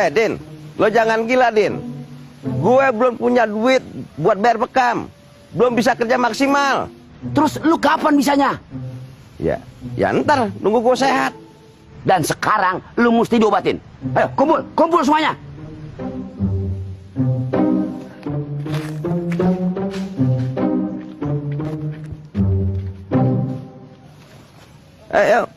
Din, lo jangan gila, Din. Gue belum punya duit buat bayar bekam. Belum bisa kerja maksimal. Terus lu kapan bisanya? Ya ntar nunggu gue sehat. Dan sekarang lu mesti diobatin. Ayo, kumpul semuanya. Ayo.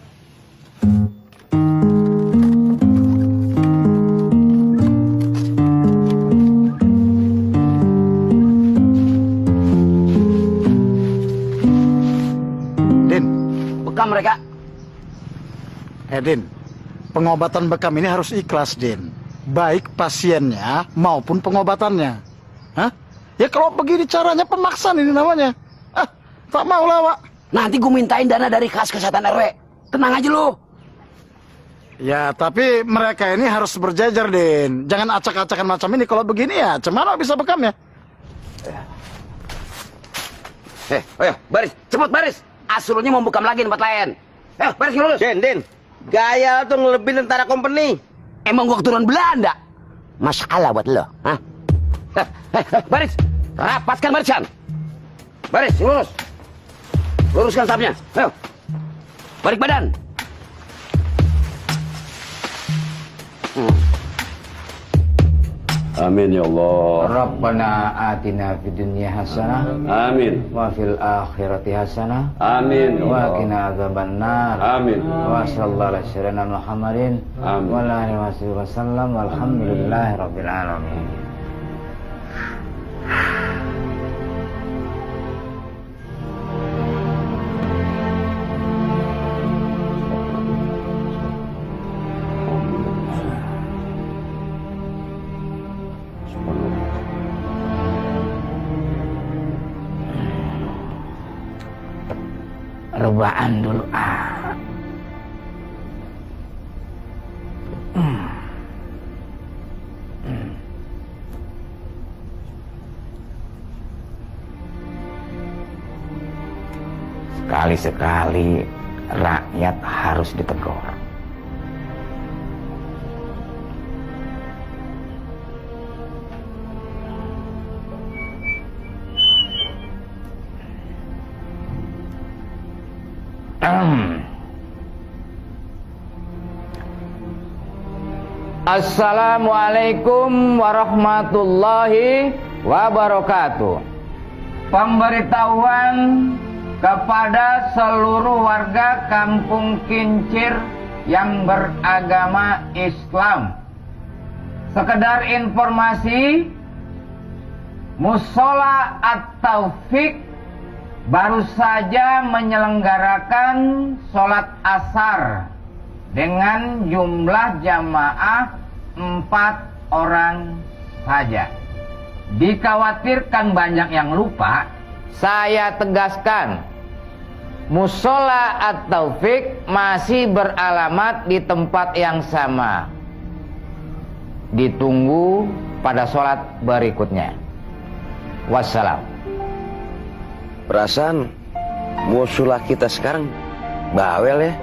Bekam mereka. Din, pengobatan bekam ini harus ikhlas, Din. Baik pasiennya maupun pengobatannya. Hah? Ya kalau begini caranya pemaksaan ini namanya. Tak mau lah, Wak. Nanti gue mintain dana dari kas kesehatan RW. Tenang aja lu. Ya, tapi mereka ini harus berjajar, Din. Jangan acak-acakan macam ini. Kalau begini ya, cemana bisa bekam ya? Ayo, baris, cepet baris. Asrulnya mau bekam lagi tempat lain. Baris lurus. Din, gaya tuh ngelebihin tentara company. Emang gua keturunan Belanda? Masalah buat lo, hah? Baris, rapatkan barisan. Baris, lurus. Luruskan stafnya. Ayo, balik badan. Amin ya Allah. Rabbana atina fid dunya hasanah. Amin. Wa fil akhirati hasanah. Amin. Wa qina adzabannar. Amin. Wa sallallahu alaihi wasallam Muhammadin. Amin. Wa ala alihi wasallam. Walhamdulillahi rabbil alamin. Rebahan dulu Sekali-sekali rakyat harus ditegur. Assalamualaikum warahmatullahi wabarakatuh. Pemberitahuan kepada seluruh warga Kampung Kincir yang beragama Islam. Sekedar informasi, Musola At-Taufik baru saja menyelenggarakan sholat asar dengan jumlah jamaah 4 orang saja. Dikhawatirkan banyak yang lupa, saya tegaskan, Musola At-Taufik masih beralamat di tempat yang sama. Ditunggu pada sholat berikutnya. Wassalam. Perasaan musulah kita sekarang bawel ya.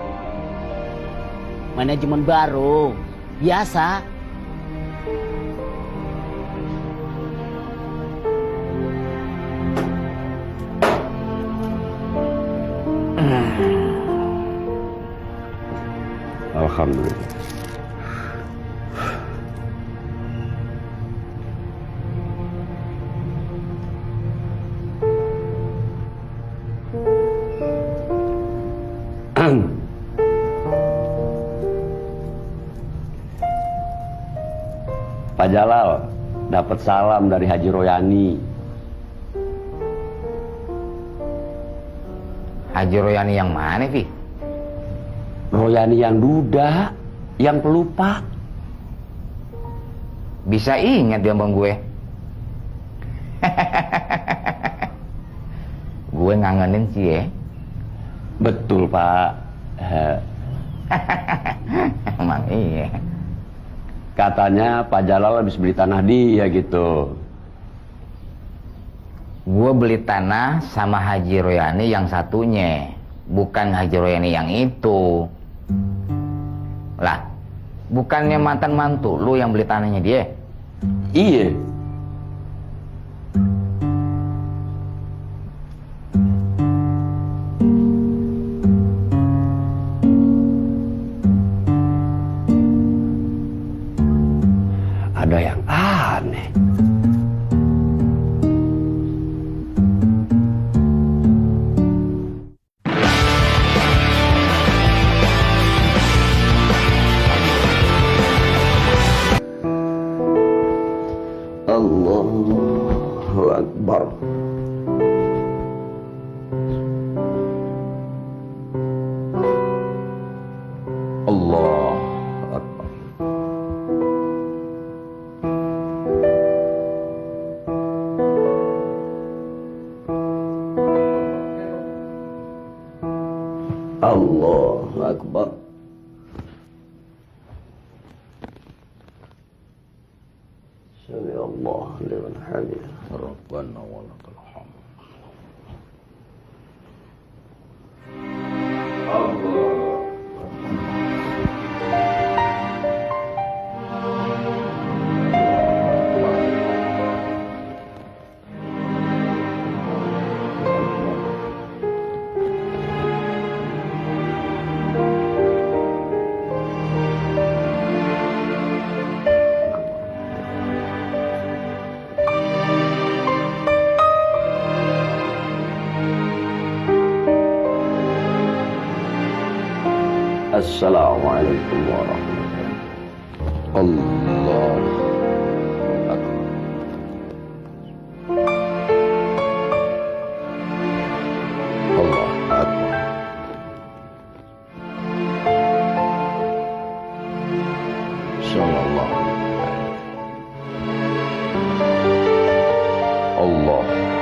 Manajemen baru, biasa. Alhamdulillah. Pak Jalal dapat salam dari Haji Royani. Haji Royani yang mana, Vi? Royani yang duda, yang pelupa. Bisa ingat dia bang gue. Gue ngangenin sih ya. Betul, Pak. Emang iya. Katanya Pak Jalal habis beli tanah dia gitu. Gue beli tanah sama Haji Royani yang satunya, bukan Haji Royani yang itu. Lah, Bukannya mantan mantu lu yang beli tanahnya dia? Iya. Ada yang aneh. Allahu Akbar. Allah Akbar. Allahu Akbar. Sami Allah liman hamidah. Rabbana wa lakal hamd. Assalamualaikum warahmatullahi wabarakatuh. Allah Akbar. Allah Akbar. Sallallahu alaihi wasallam. Allah.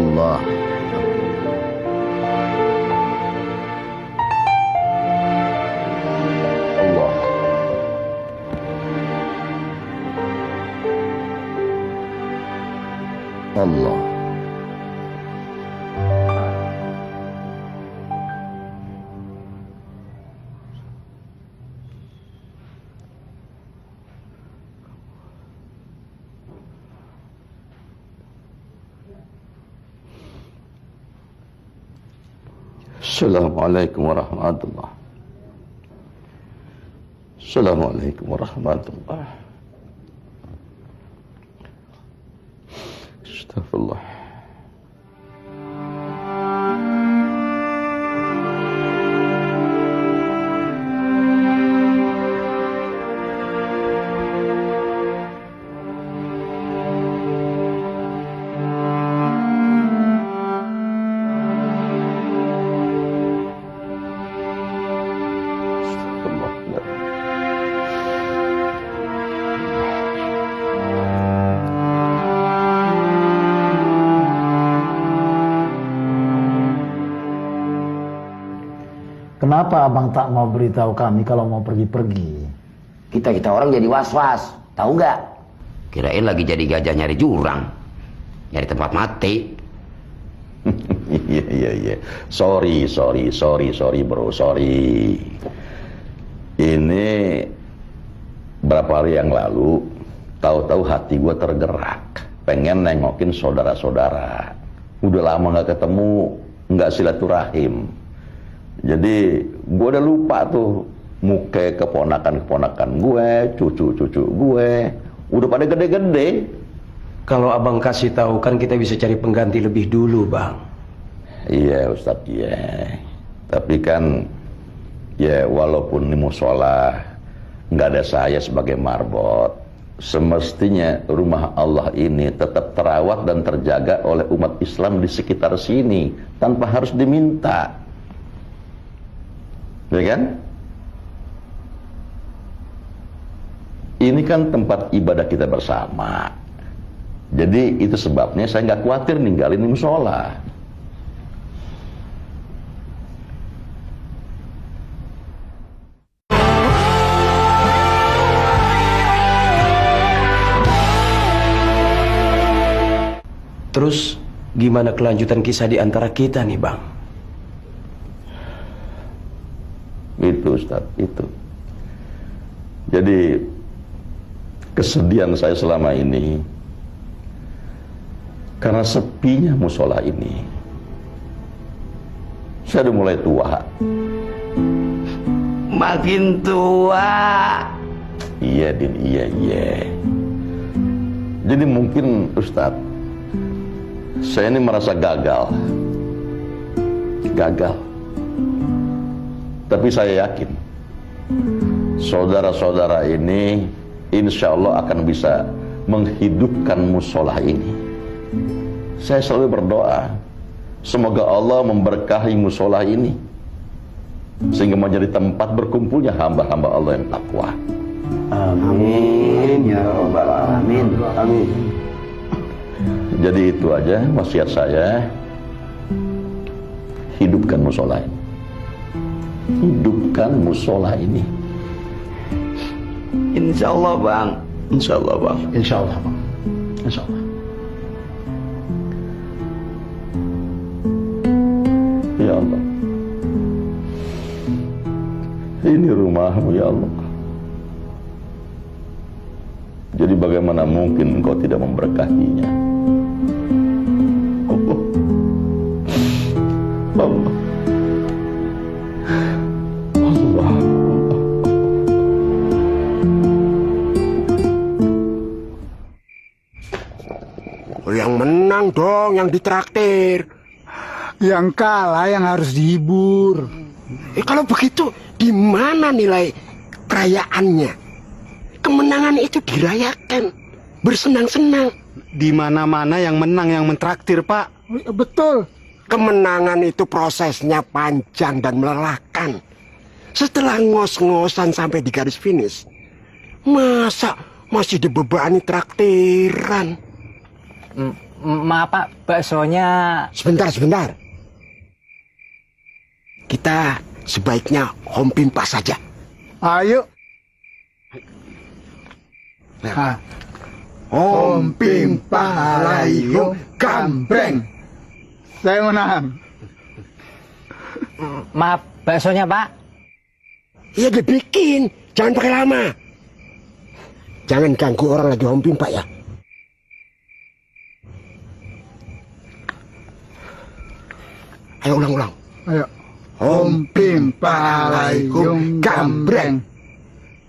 Allah. Allah. Allah. Assalamualaikum warahmatullahi. Assalamualaikum warahmatullahi. Astagfirullah. Kenapa abang tak mau beritahu kami kalau mau pergi-pergi? Kita orang jadi was-was, tahu nggak? Kirain lagi jadi gajah nyari jurang, nyari tempat mati. Iya. Sorry bro, sorry. Ini berapa hari yang lalu, tahu-tahu hati gue tergerak, pengen nengokin saudara-saudara. Udah lama nggak ketemu, nggak silaturahim. Jadi gue udah lupa tuh muka keponakan-keponakan gue, cucu-cucu gue, udah pada gede-gede. Kalau abang kasih tahu kan kita bisa cari pengganti lebih dulu, bang. Iya Ustadz, iya. Tapi kan, ya walaupun di musola nggak ada saya sebagai marbot, semestinya rumah Allah ini tetap terawat dan terjaga oleh umat Islam di sekitar sini tanpa harus diminta. Ya kan? Ini kan tempat ibadah kita bersama. Jadi itu sebabnya saya nggak khawatir ninggalin di musola. Terus gimana kelanjutan kisah di antara kita nih Bang? Itu Ustaz, itu. Jadi kesedihan saya selama ini karena sepinya musola ini. Saya udah mulai tua. Makin tua. Iya Din, iya. Jadi mungkin Ustaz, saya ini merasa gagal. Tapi saya yakin saudara-saudara ini insya Allah akan bisa menghidupkan musola ini. Saya selalu berdoa, semoga Allah memberkahi musola ini sehingga menjadi tempat berkumpulnya hamba-hamba Allah yang takwa. Amin ya rabbal alamin. Amin. Jadi itu aja wasiat saya. Hidupkan musola ini. Hidupkan musola ini. Insya Allah Bang. Insya Allah Bang. Insya Allah, Bang. Insya Allah. Ya Allah, ini rumahmu ya Allah. Jadi bagaimana mungkin engkau tidak memberkahinya? Allah. Allah. Allah. Yang menang dong, yang ditraktir. Yang kalah yang harus dihibur. Kalau begitu, di mana nilai kerayaannya? Kemenangan itu dirayakan, bersenang-senang. Di mana-mana yang menang yang mentraktir, Pak. Betul. Kemenangan itu prosesnya panjang dan melelahkan. Setelah ngos-ngosan sampai di garis finish, masa masih dibebani traktiran? Maaf Pak, baksonya... Sebentar. Kita sebaiknya home pimpa saja. Ayo. Nah. Home pimpa layu gambreng. Saya menang. Maaf, baksonya Pak. Iya dibikin, jangan pakai lama. Jangan ganggu orang lagi home pimpa ya. Ayo ulang. Ayo. Om pimpa layung gambreng.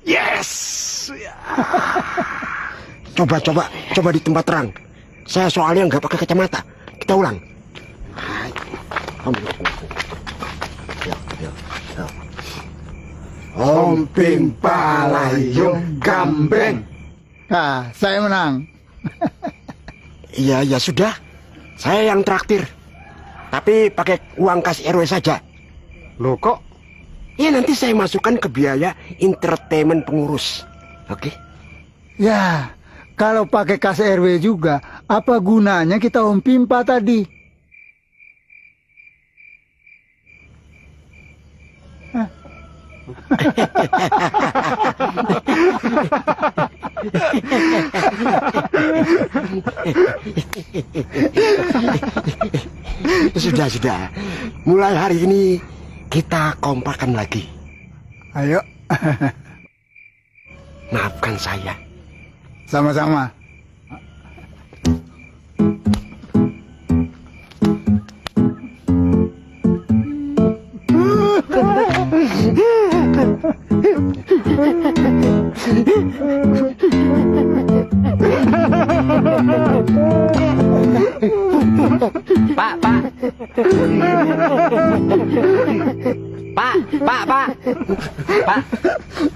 Yes. Coba di tempat terang. Saya soalnya nggak pakai kacamata. Kita ulang. Om pimpa layung gambreng. Nah, saya menang. Iya sudah. Saya yang traktir. Tapi pakai uang kas RW saja. Loh kok? Ya nanti saya masukkan ke biaya entertainment pengurus. Oke? Ya, kalau pakai kas RW juga, apa gunanya kita om pimpa tadi? Sudah. Mulai hari ini kita kompakan lagi. Ayo. Maafkan saya. Sama-sama. Pak.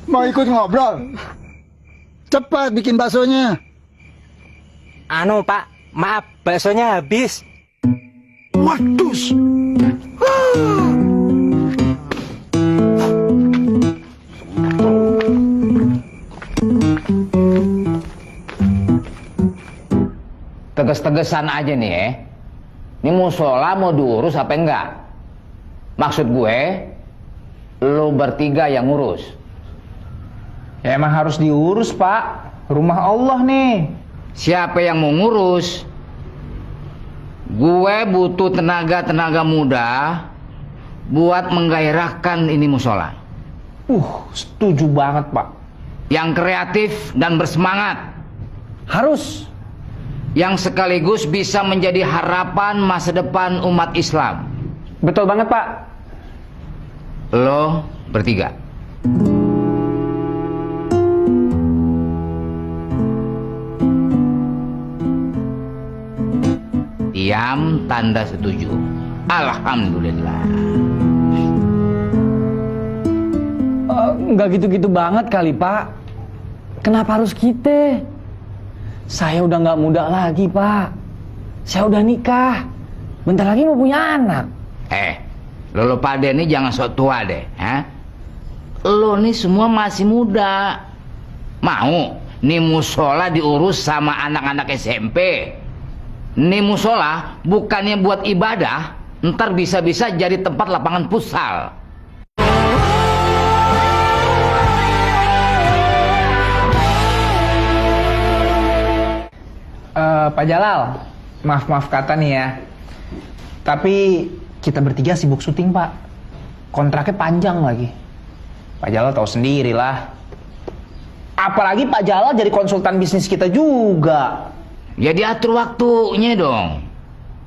Mau ikut ngobrol? Cepat bikin baksonya. Pak, maaf, baksonya habis. Waduh. Teges-tegesan aja nih ya. Ini musola mau diurus apa enggak? Maksud gue, lo bertiga yang ngurus. Ya emang harus diurus Pak. Rumah Allah nih. Siapa yang mau ngurus? Gue butuh tenaga-tenaga muda buat menggairahkan ini musola. Setuju banget, Pak. Yang kreatif dan bersemangat. Harus. Yang sekaligus bisa menjadi harapan masa depan umat Islam. Betul banget, Pak. Lo bertiga. Diam tanda setuju. Alhamdulillah. Nggak gitu-gitu banget kali, Pak. Kenapa harus kita? Saya udah nggak muda lagi, Pak. Saya udah nikah. Bentar lagi mau punya anak. Lo pada nih jangan sok tua deh, ha? Lo nih semua masih muda. Mau nih musola diurus sama anak-anak SMP. Nih musola bukannya buat ibadah, ntar bisa-bisa jadi tempat lapangan futsal. Pak Jalal, maaf kata nih ya. Tapi kita bertiga sibuk syuting, Pak. Kontraknya panjang lagi. Pak Jalal tahu sendiri lah. Apalagi Pak Jalal jadi konsultan bisnis kita juga. Ya diatur waktunya dong.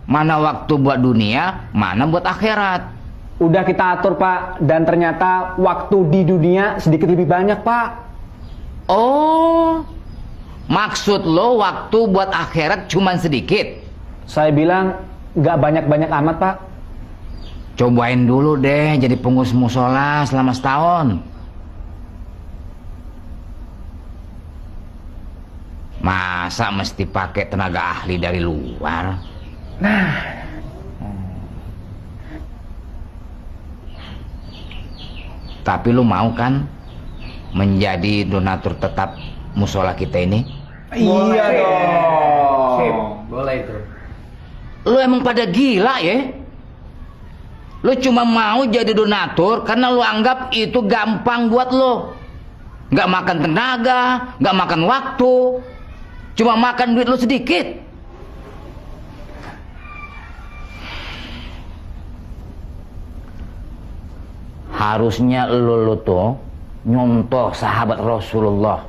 Mana waktu buat dunia, mana buat akhirat. Udah kita atur, Pak. Dan ternyata waktu di dunia sedikit lebih banyak, Pak. Oh, maksud lo waktu buat akhirat cuman sedikit? Saya bilang nggak banyak-banyak amat, Pak. Cobain dulu deh jadi pengurus musola selama setahun. Masa mesti pakai tenaga ahli dari luar? Nah, Tapi lu mau kan menjadi donatur tetap musola kita ini? iya dong. Sip. Boleh itu. Lu emang pada gila ya? Lu cuma mau jadi donatur karena lu anggap itu gampang buat lu. Nggak makan tenaga, nggak makan waktu, cuma makan duit lu sedikit. Harusnya lu tuh nyontoh sahabat Rasulullah.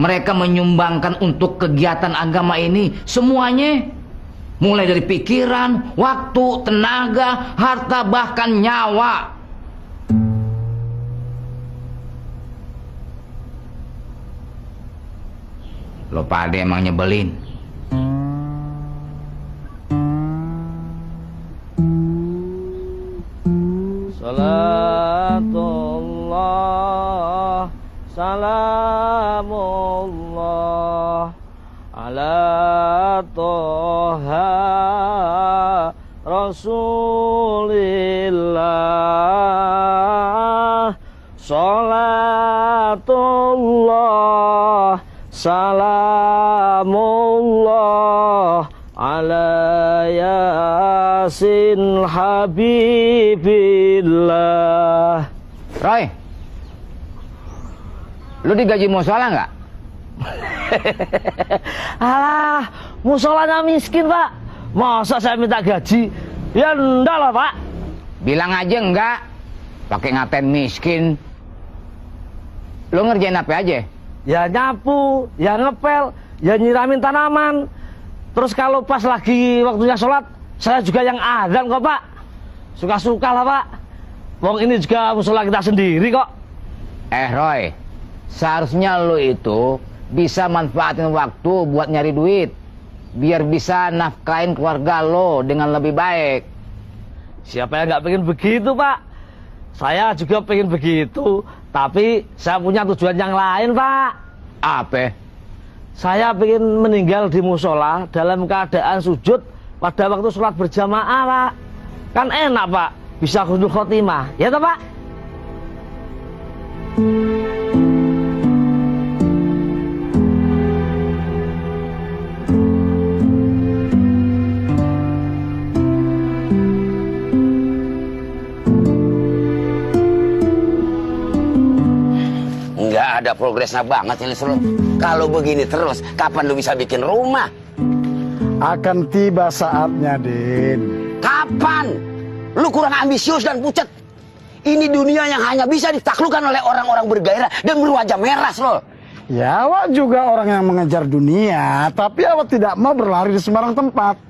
Mereka menyumbangkan untuk kegiatan agama ini semuanya. Mulai dari pikiran, waktu, tenaga, harta, bahkan nyawa. Lo pada emang nyebelin. Salatullah, salamullah ala toha rasulillah. Salatullah, salamullah ala yasin habibillah. Roy, lu digaji musola nggak? Alah, musolanya miskin, Pak. Masa saya minta gaji? Ya enggak lah, Pak. Bilang aja enggak. Pakai ngatain miskin. Lu ngerjain apa aja? Ya nyapu, ya ngepel, ya nyiramin tanaman. Terus kalau pas lagi waktunya sholat, saya juga yang adzan kok, Pak. Suka-suka lah, Pak. Wong ini juga musola kita sendiri kok. Roy, seharusnya lu itu bisa manfaatin waktu buat nyari duit, biar bisa nafkahin keluarga lo dengan lebih baik. Siapa yang nggak pengen begitu, Pak? Saya juga pengen begitu, tapi saya punya tujuan yang lain, Pak. Apa? Saya pengen meninggal di musola dalam keadaan sujud pada waktu sholat berjamaah, Pak. Kan enak, Pak. Bisa husnul khotimah, ya toh, Pak? Nggak ada progresnya banget ini lu. Kalau begini terus, kapan lu bisa bikin rumah? Akan tiba saatnya, Din. Kapan? Lu kurang ambisius dan pucet. Ini dunia yang hanya bisa ditaklukkan oleh orang-orang bergairah dan berwajah merah, Lol. Ya, awak juga orang yang mengejar dunia, tapi awak tidak mau berlari di sembarang tempat.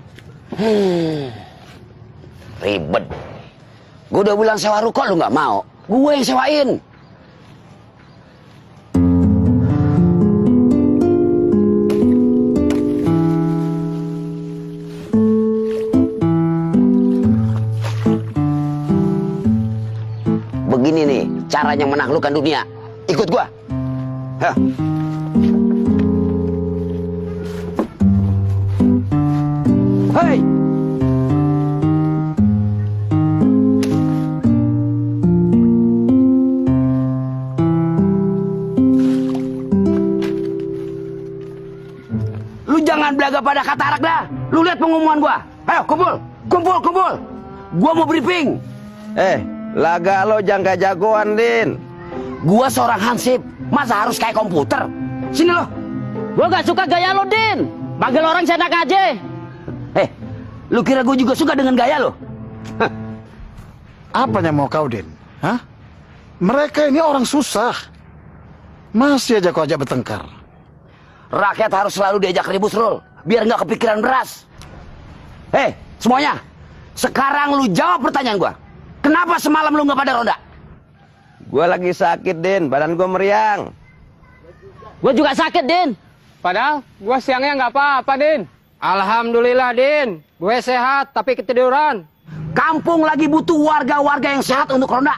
Ribet. Gue udah bilang sewa ruko, lu nggak mau. Gue yang sewain. Begini nih caranya menaklukkan dunia. Ikut gua. Hah. Hei. Lu jangan belaga pada katarak dah. Lu lihat pengumuman gua. Ayo kumpul, kumpul, kumpul. Gua mau briefing. Laga lo jangka jagoan, Din. Gua seorang hansip, masa harus kayak komputer? Sini lo. Gua gak suka gaya lo, Din. Panggil orang senak aja. Lu kira gua juga suka dengan gaya lo? Apanya mau kau, Din? Hah? Mereka ini orang susah. Masih aja kau ajak bertengkar. Rakyat harus selalu diajak ribut, Rul, biar nggak kepikiran beras. Semuanya, sekarang lu jawab pertanyaan gua. Kenapa semalam lu nggak pada ronda? Gue lagi sakit, Din. Badan gue meriang. Gua juga sakit, Din. Padahal gua siangnya nggak apa-apa, Din. Alhamdulillah, Din. Gue sehat tapi ketiduran. Kampung lagi butuh warga-warga yang sehat untuk ronda.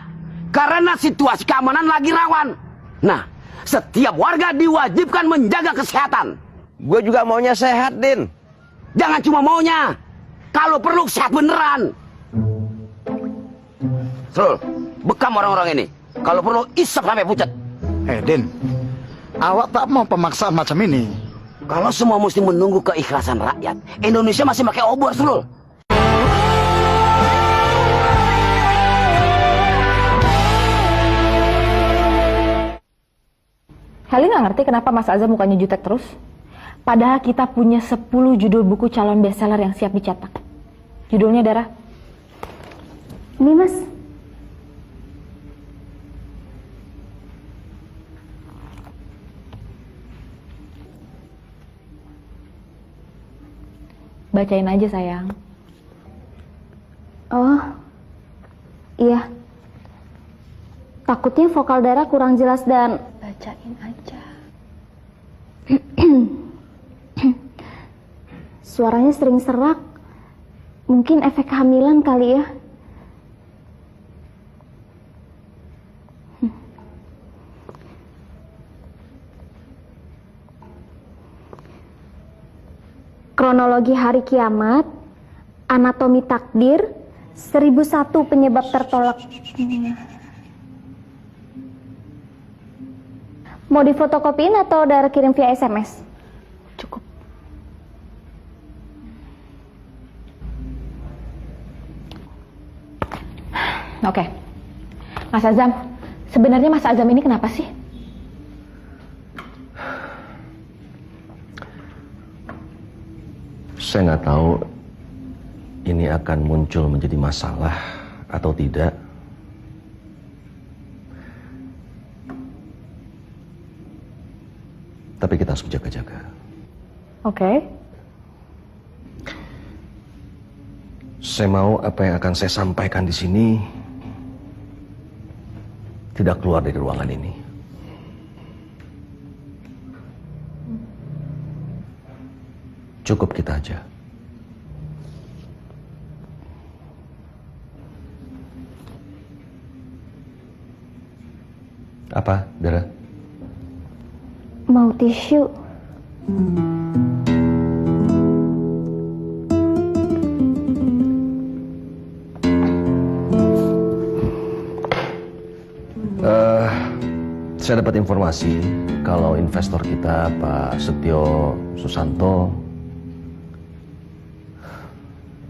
Karena situasi keamanan lagi rawan. Nah, setiap warga diwajibkan menjaga kesehatan. Gue juga maunya sehat, Din. Jangan cuma maunya. Kalau perlu sehat beneran. Rul, bekam orang-orang ini. Kalau perlu isap sampai pucat. Din, awak tak mau pemaksaan macam ini. Kalau semua mesti menunggu keikhlasan rakyat, Indonesia masih pakai obor, Rul. Heli nggak ngerti kenapa Mas Azam mukanya jutek terus. Padahal kita punya 10 judul buku calon bestseller yang siap dicetak. Judulnya Dara. Ini, Mas. Bacain aja, sayang. Oh, iya. Takutnya vokal Dara kurang jelas dan... Bacain aja. Suaranya sering serak. Mungkin efek kehamilan kali ya. Kronologi hari kiamat, anatomi takdir, 1001 penyebab tertolak. Mau difotokopiin atau Dara kirim via SMS? Cukup. Oke. Mas Azam, sebenarnya Mas Azam ini kenapa sih? Saya nggak tahu ini akan muncul menjadi masalah atau tidak. Tapi kita harus berjaga-jaga. Oke. Saya mau apa yang akan saya sampaikan di sini tidak keluar dari ruangan ini. Cukup kita aja. Apa, Dara? Mau tisu? Saya dapat informasi kalau investor kita Pak Setio Susanto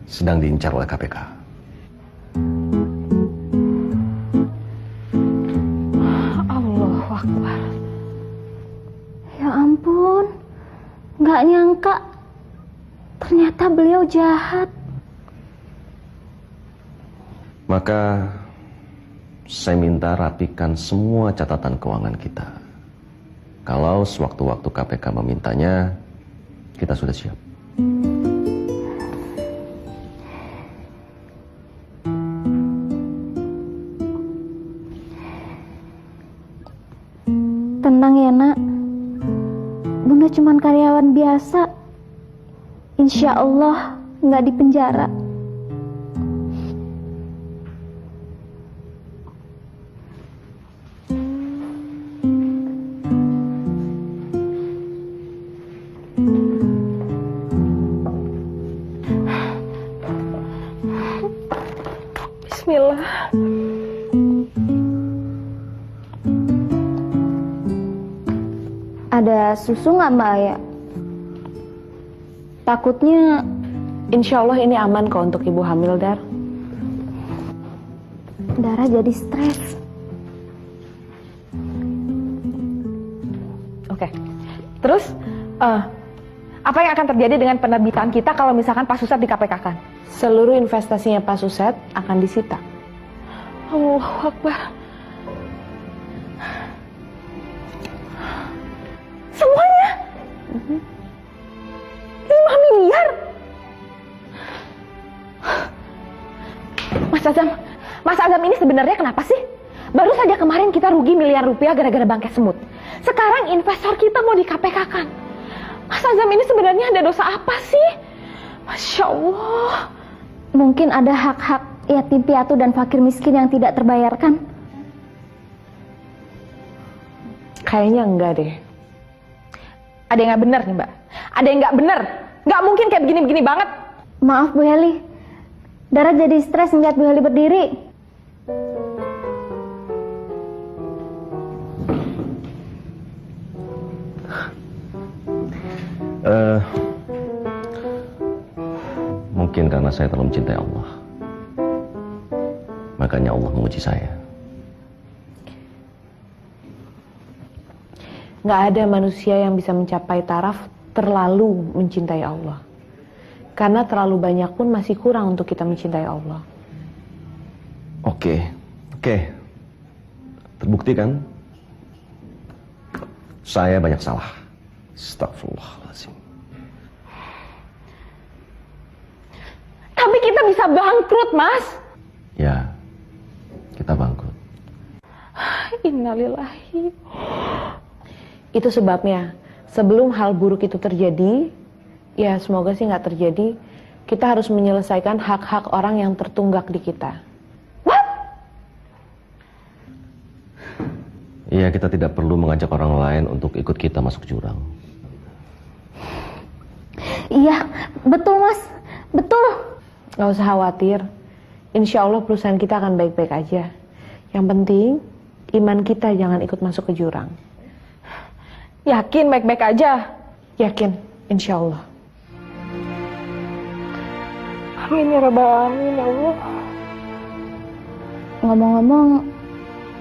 sedang diincar oleh KPK. Allahu Akbar. Ya ampun, nggak nyangka Ternyata beliau jahat. Maka saya minta rapikan semua catatan keuangan kita. Kalau sewaktu-waktu KPK memintanya, kita sudah siap. Tenang ya nak, Bunda cuman karyawan biasa. Insya Allah nggak di penjara. Bismillah. Ada susu nggak Mbak Aya? Takutnya. Insya Allah ini aman kok untuk ibu hamil, Dar. Dara jadi stres. Oke. Terus, apa yang akan terjadi dengan penerbitan kita kalau misalkan Pak Suset di KPK-kan? Seluruh investasinya Pak Suset akan disita. Allahu Akbar. Semuanya? 5 miliar? Mas Azam ini sebenarnya kenapa sih? Baru saja kemarin kita rugi miliar rupiah gara-gara bangkai semut. Sekarang investor kita mau di KPK-kan. Mas Azam ini sebenarnya ada dosa apa sih? Masya Allah. Mungkin ada hak-hak yatim piatu dan fakir miskin yang tidak terbayarkan. Kayaknya enggak deh. Ada yang nggak bener nih Mbak. Ada yang nggak bener. Nggak mungkin kayak begini-begini banget. Maaf Bu Heli, Dara jadi stres ngeliat Bu Heli berdiri. Mungkin karena saya terlalu mencintai Allah. Makanya Allah menguji saya. Nggak ada manusia yang bisa mencapai taraf terlalu mencintai Allah. Karena terlalu banyak pun masih kurang untuk kita mencintai Allah. Oke. Terbukti kan? Saya banyak salah. Astagfirullahaladzim. Tapi kita bisa bangkrut, Mas. Ya, kita bangkrut. Innalillahi. Itu sebabnya, sebelum hal buruk itu terjadi, ya semoga sih nggak terjadi, kita harus menyelesaikan hak-hak orang yang tertunggak di kita. Iya, kita tidak perlu mengajak orang lain untuk ikut kita masuk jurang. Iya, betul Mas, betul. Gak usah khawatir, insya Allah perusahaan kita akan baik-baik aja. Yang penting, iman kita jangan ikut masuk ke jurang. Yakin baik-baik aja? Yakin, insya Allah. Amin ya Rabbal Alamin, ya Allah. Ngomong-ngomong,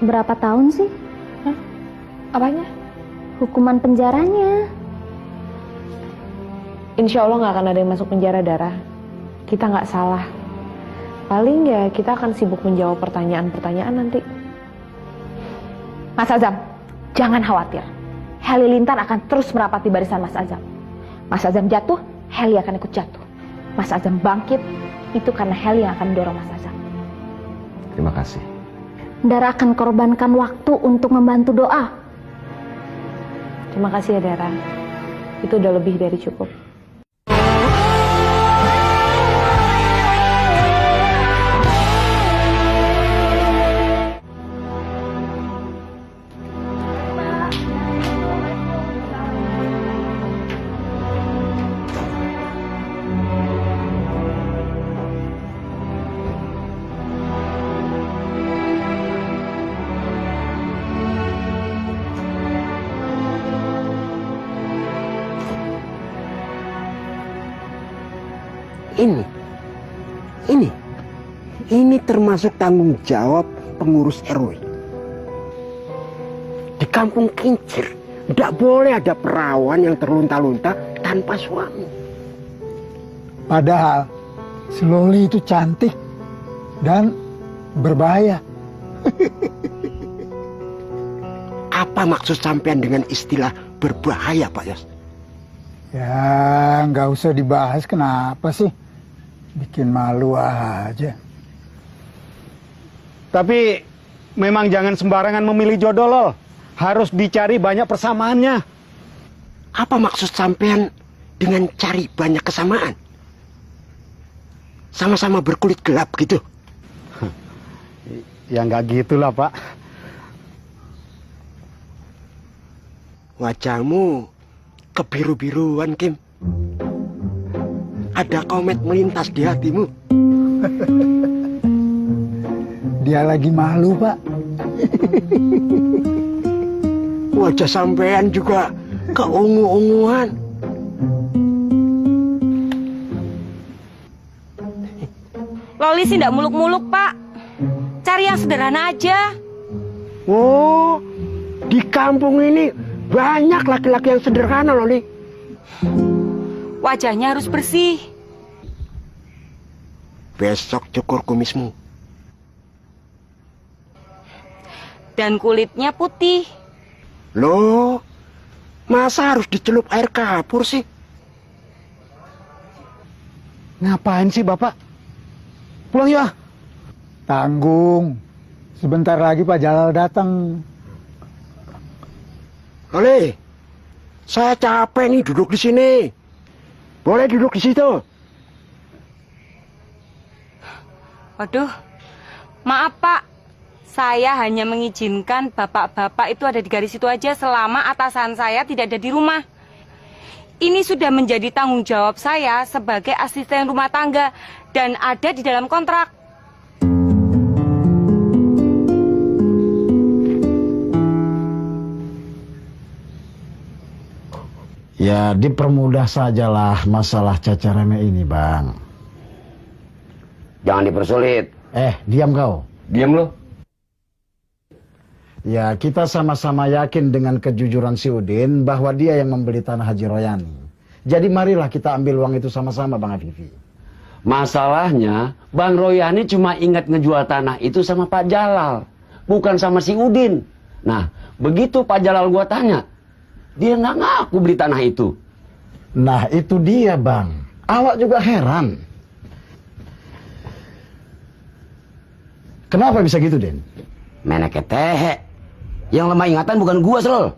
berapa tahun sih? Hah? Apanya? Hukuman penjaranya. Insya Allah nggak akan ada yang masuk penjara, Dara. Kita nggak salah. Paling ya kita akan sibuk menjawab pertanyaan-pertanyaan nanti. Mas Azam, jangan khawatir. Halilintar akan terus merapati barisan Mas Azam. Mas Azam jatuh, Heli akan ikut jatuh. Mas Azam bangkit, itu karena Heli yang akan mendorong Mas Azam. Terima kasih. Dara akan korbankan waktu untuk membantu doa. Terima kasih ya Dara. Itu udah lebih dari cukup. Ini termasuk tanggung jawab pengurus RW. Di kampung Kincir, tidak boleh ada perawan yang terlunta-lunta tanpa suami. Padahal si Loli itu cantik dan berbahaya. Apa maksud sampean dengan istilah berbahaya, Pak Yos? Ya, nggak usah dibahas, kenapa sih? Bikin malu aja. Tapi memang jangan sembarangan memilih jodoh, Lol. Harus dicari banyak persamaannya. Apa maksud sampean dengan cari banyak kesamaan? Sama-sama berkulit gelap gitu? Ya nggak gitulah, Pak. Wajahmu kebiru-biruan, Kim. Ada komet melintas di hatimu. Dia lagi malu, Pak. Wajah sampean juga keungu-unguan. Loli sih ndak muluk-muluk, Pak. Cari yang sederhana aja. Oh, di kampung ini banyak laki-laki yang sederhana, Loli. Wajahnya harus bersih. Besok cukur kumismu. Dan kulitnya putih. Loh, masa harus dicelup air kapur sih? Ngapain sih, Bapak? Pulang ya. Tanggung. Sebentar lagi Pak Jalal datang. Loli, saya capek nih duduk di sini. Boleh duduk di situ? Waduh, maaf Pak. Saya hanya mengizinkan bapak-bapak itu ada di garis itu aja selama atasan saya tidak ada di rumah. Ini sudah menjadi tanggung jawab saya sebagai asisten rumah tangga dan ada di dalam kontrak. Ya, dipermudah sajalah masalah cacar remeh ini, Bang. Jangan dipersulit. Diam kau. Diam lo. Ya, kita sama-sama yakin dengan kejujuran si Udin bahwa dia yang membeli tanah Haji Royani. Jadi marilah kita ambil uang itu sama-sama, Bang Afifi. Masalahnya, Bang Royani cuma ingat ngejual tanah itu sama Pak Jalal, bukan sama si Udin. Nah, begitu Pak Jalal gua tanya, dia nggak ngaku beli tanah itu. Nah, itu dia, Bang. Awak juga heran. Kenapa bisa gitu, Den? Meneke tehe. Yang lemah ingatan bukan gua, Srol.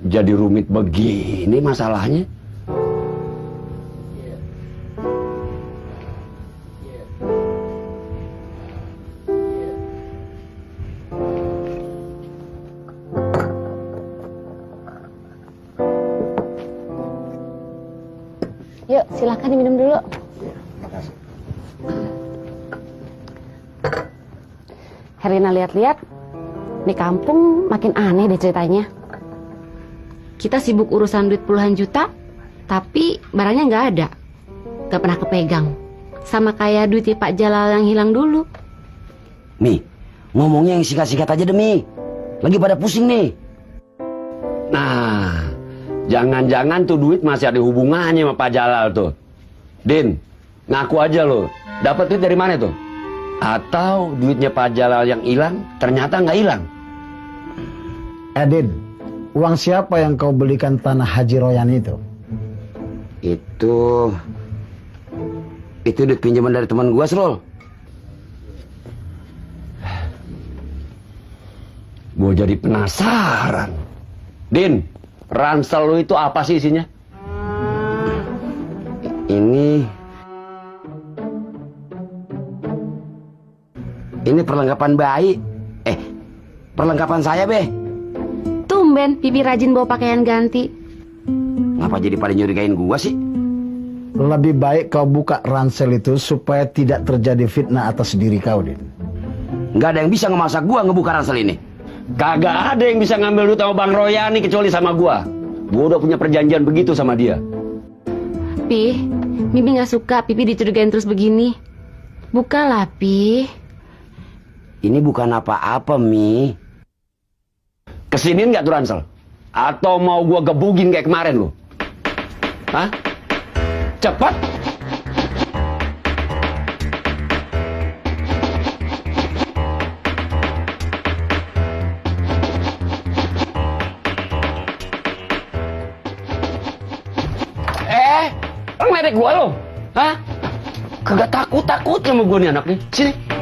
Jadi rumit begini masalahnya. Yuk, silakan diminum dulu. Herlina lihat-lihat, di kampung makin aneh deh ceritanya. Kita sibuk urusan duit puluhan juta, tapi barangnya nggak ada, nggak pernah kepegang. Sama kayak duitnya Pak Jalal yang hilang dulu. Mi, ngomongnya yang singkat-singkat aja demi. Lagi pada pusing nih. Nah, jangan-jangan tuh duit masih ada hubungannya sama Pak Jalal tuh. Din, ngaku aja lo, dapat duit dari mana tuh? Atau duitnya Pak Jalal yang hilang ternyata nggak hilang? Din, uang siapa yang kau belikan tanah Haji Royani itu? Itu duit pinjaman dari teman gua, Srol. Gua jadi penasaran. Din, ransel lu itu apa sih isinya? Ini perlengkapan bayi. Perlengkapan saya, Be. Tumben, Pipi rajin bawa pakaian ganti. Ngapa jadi pada nyurigain gua sih? Lebih baik kau buka ransel itu supaya tidak terjadi fitnah atas diri kau, Din. Nggak ada yang bisa ngemasak gua ngebuka ransel ini. Kagak ada yang bisa ngambil duit sama Bang Royani kecuali sama gua. Gua udah punya perjanjian begitu sama dia. Pi, Mimi nggak suka Pipi dicurigain terus begini. Bukalah, Pi. Ini bukan apa-apa, Mi. Kesiniin nggak tuh ransel? Atau mau gua gebugin kayak kemarin lo? Hah? Cepat. Ngeledek gua lo? Hah? Kagak takut-takut sama gua nih anak nih. Sini.